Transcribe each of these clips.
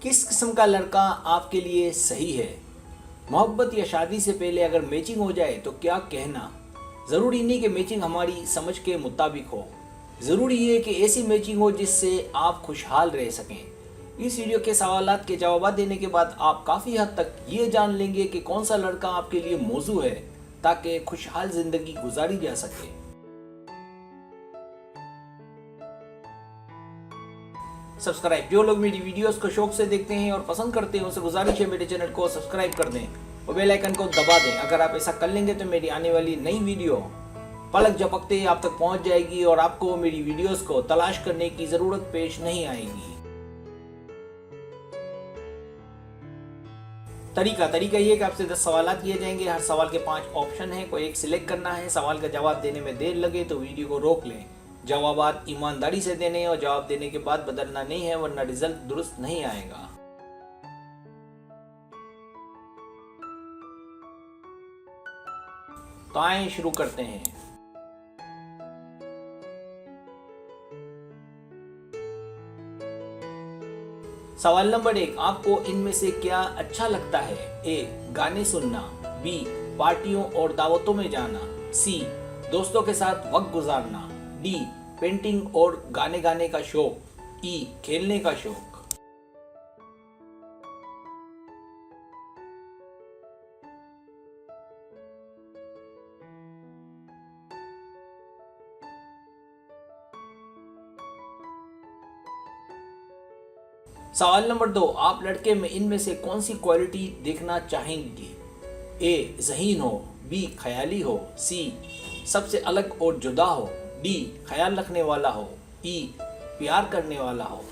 किस किस्म का लड़का आपके लिए सही है? मोहब्बत या शादी से पहले अगर मैचिंग हो जाए तो क्या कहना? ज़रूरी नहीं कि मैचिंग हमारी समझ के मुताबिक हो, ज़रूरी है कि ऐसी मैचिंग हो जिससे आप खुशहाल रह सकें। इस वीडियो के सवालात के जवाब देने के बाद आप काफ़ी हद तक ये जान लेंगे कि कौन सा लड़का आपके लिए मौजू है, ताकि खुशहाल ज़िंदगी गुजारी जा सके। सब्सक्राइब, जो लोग मेरी वीडियोस को शौक से देखते हैं और पसंद करते हैं उनसे गुजारिश है मेरे चैनल को सब्सक्राइब कर दें और बेल आइकन को दबा दें। अगर आप ऐसा कर लेंगे तो मेरी आने वाली नई वीडियो पलक झपकते ही आप तक पहुंच जाएगी और आपको मेरी वीडियोस को तलाश करने की ज़रूरत पेश नहीं आएगी। तरीका ये कि आपसे 10 सवाल किए जाएंगे। हर सवाल के 5 ऑप्शन हैं, कोई एक सिलेक्ट करना है। सवाल का जवाब देने में देर लगे तो वीडियो को रोक लें। जवाबात ईमानदारी से देने और जवाब देने के बाद बदलना नहीं है, वरना रिजल्ट दुरुस्त नहीं आएगा। तो आए शुरू करते हैं। सवाल नंबर 1, आपको इनमें से क्या अच्छा लगता है? ए, गाने सुनना। बी, पार्टियों और दावतों में जाना। सी, दोस्तों के साथ वक्त गुजारना। डी, पेंटिंग और गाने गाने का शौक। ई, खेलने का शौक। सवाल नंबर 2, आप लड़के में इनमें से कौन सी क्वालिटी देखना चाहेंगे? ए, ज़हीन हो। बी, ख्याली हो। सी, सबसे अलग और जुदा हो। डी, ख्याल रखने वाला हो। ई, प्यार करने वाला हो।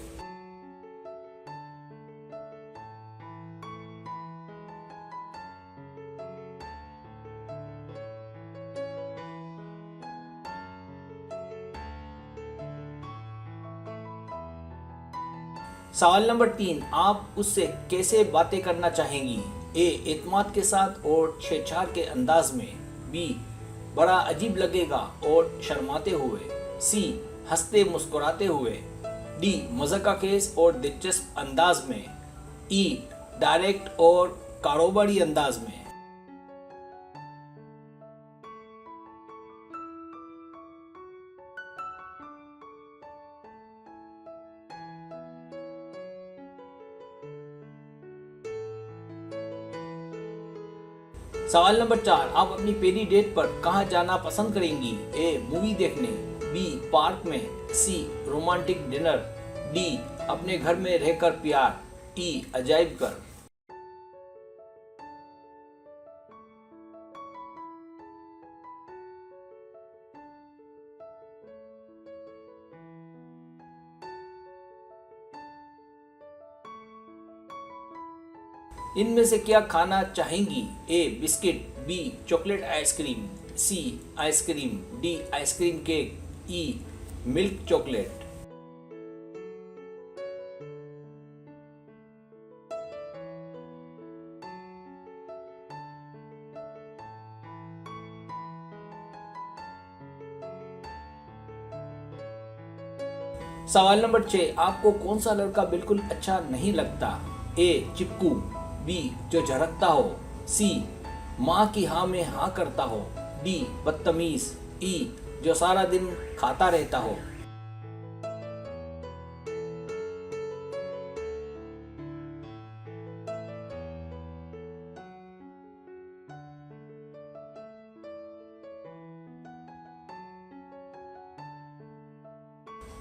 सवाल नंबर 3, आप उससे कैसे बातें करना चाहेंगी? ए, एतमाद के साथ और छेड़छाड़ के अंदाज में। बी, बड़ा अजीब लगेगा और शर्माते हुए। सी, हंसते मुस्कुराते हुए। डी, मज़ाक का खेस और दिलचस्प अंदाज में। ई, डायरेक्ट और कारोबारी अंदाज में। सवाल नंबर 4, आप अपनी पहली डेट पर कहाँ जाना पसंद करेंगी? ए, मूवी देखने। बी, पार्क में। सी, रोमांटिक डिनर। डी, अपने घर में रहकर प्यार। ई, अजायब घर। इनमें से क्या खाना चाहेंगी? A, biscuit. B, chocolate ice cream. C, ice cream. D, ice cream cake. E, milk chocolate. सवाल नंबर 6, आपको कौन सा लड़का बिल्कुल अच्छा नहीं लगता? ए, चिपकू। बी, जो झड़कता हो। सी, माँ की हाँ में हाँ करता हो। डी, बदतमीज। ई, जो सारा दिन खाता रहता हो।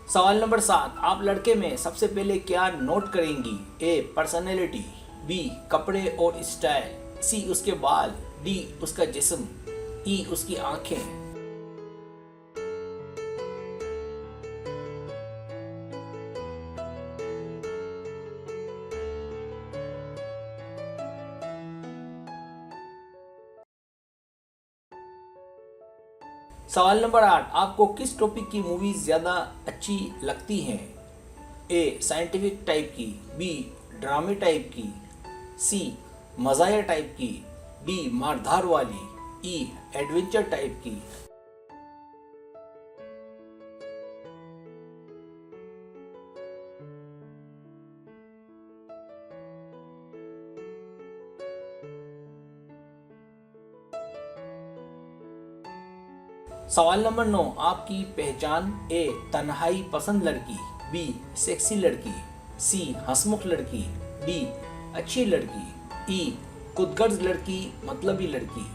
सवाल नंबर 7, आप लड़के में सबसे पहले क्या नोट करेंगी? ए, पर्सनैलिटी। बी, कपड़े और स्टाइल। सी, उसके बाल। डी, उसका जिस्म। ई, उसकी आंखें। सवाल नंबर 8, आपको किस टॉपिक की मूवीज ज़्यादा अच्छी लगती हैं? ए, साइंटिफिक टाइप की। बी, ड्रामे टाइप की। सी, मज़ाहिया टाइप की। डी, मारधार वाली। ई, एडवेंचर टाइप की। सवाल नंबर 9, आपकी पहचान। ए तन्हाई पसंद लड़की, बी सेक्सी लड़की, सी हंसमुख लड़की, डी अच्छी लड़की, ई खुदगर्ज लड़की मतलबी लड़की।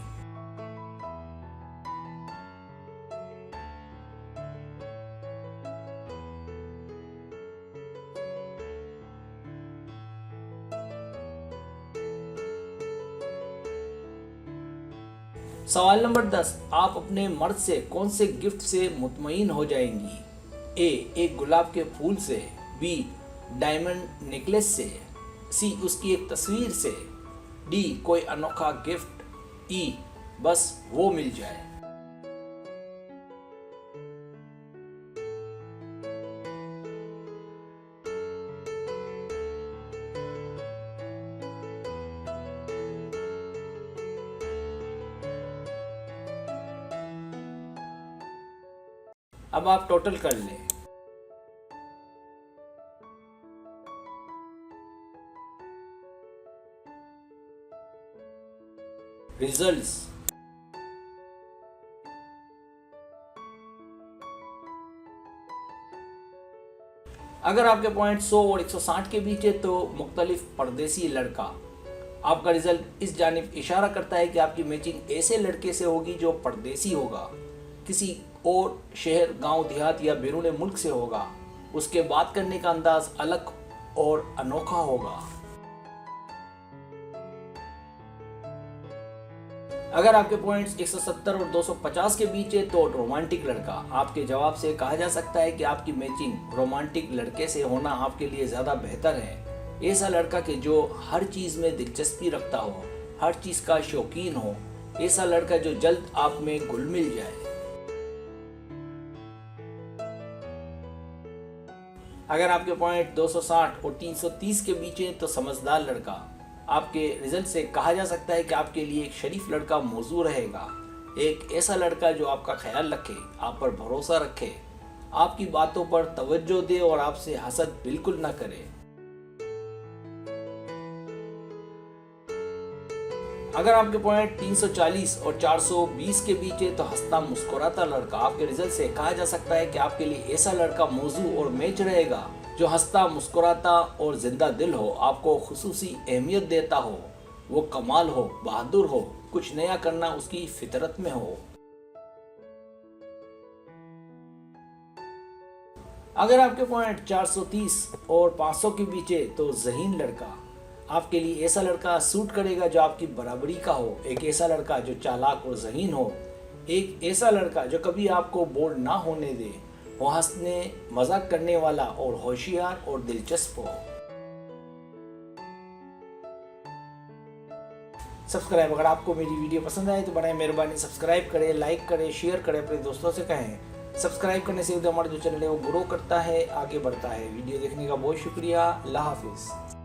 सवाल नंबर 10, आप अपने मर्द से कौन से गिफ्ट से मुतमईन हो जाएंगी। ए एक गुलाब के फूल से, बी डायमंड नेकलेस से, सी उसकी एक तस्वीर से, डी कोई अनोखा गिफ्ट, ई बस वो मिल जाए। अब आप टोटल कर लें। रिजल्ट्स। अगर आपके पॉइंट 100 और 160 के बीच है तो मुख्तलिफ परदेसी लड़का। आपका रिजल्ट इस जानिब इशारा करता है कि आपकी मैचिंग ऐसे लड़के से होगी जो परदेसी होगा, किसी और शहर, गांव, देहात या बैरून मुल्क से होगा। उसके बात करने का अंदाज अलग और अनोखा होगा। अगर आपके पॉइंट्स 170 और 250 के बीच है तो रोमांटिक लड़का। आपके जवाब से कहा जा सकता है कि आपकी मैचिंग रोमांटिक लड़के से होना आपके लिए ज़्यादा बेहतर है। ऐसा लड़का कि जो हर चीज़ में दिलचस्पी रखता हो, हर चीज़ का शौकीन हो, ऐसा लड़का जो जल्द आप में घुल मिल जाए। अगर आपके पॉइंट 260 और 330 के बीच है तो समझदार लड़का। आपके रिजल्ट से कहा जा सकता है कि आपके लिए एक शरीफ लड़का मौजूद रहेगा, एक ऐसा लड़का जो आपका ख्याल रखे, आप पर भरोसा रखे, आपकी बातों पर तवज्जो दे और आपसे हसद बिल्कुल ना करे। अगर आपके पॉइंट 340 और 420 के बीच है तो हंसता मुस्कुराता लड़का। आपके रिजल्ट से कहा जा सकता है कि आपके लिए ऐसा लड़का मौजू और मैच रहेगा जो हंसता मुस्कुराता और जिंदा दिल हो, आपको खुसूसी अहमियत देता हो, वो कमाल हो, बहादुर हो, कुछ नया करना उसकी फितरत में हो। अगर आपके पॉइंट 430 और 500 के बीच है तो ज़हीन लड़का। आपके लिए ऐसा लड़का सूट करेगा जो आपकी बराबरी का हो, एक ऐसा लड़का जो चालाक और ज़हीन हो, एक ऐसा लड़का जो कभी आपको बोर ना होने दे, वो हंसने मजाक करने वाला और होशियार और दिलचस्प हो। सब्सक्राइब। अगर आपको मेरी वीडियो पसंद आए तो बड़े मेहरबानी सब्सक्राइब करें, लाइक करें, शेयर करें, अपने दोस्तों से कहें। सब्सक्राइब करने से हमारा जो चैनल है वो ग्रो करता है, आगे बढ़ता है। वीडियो देखने का बहुत शुक्रिया। अल्लाह हाफिज़।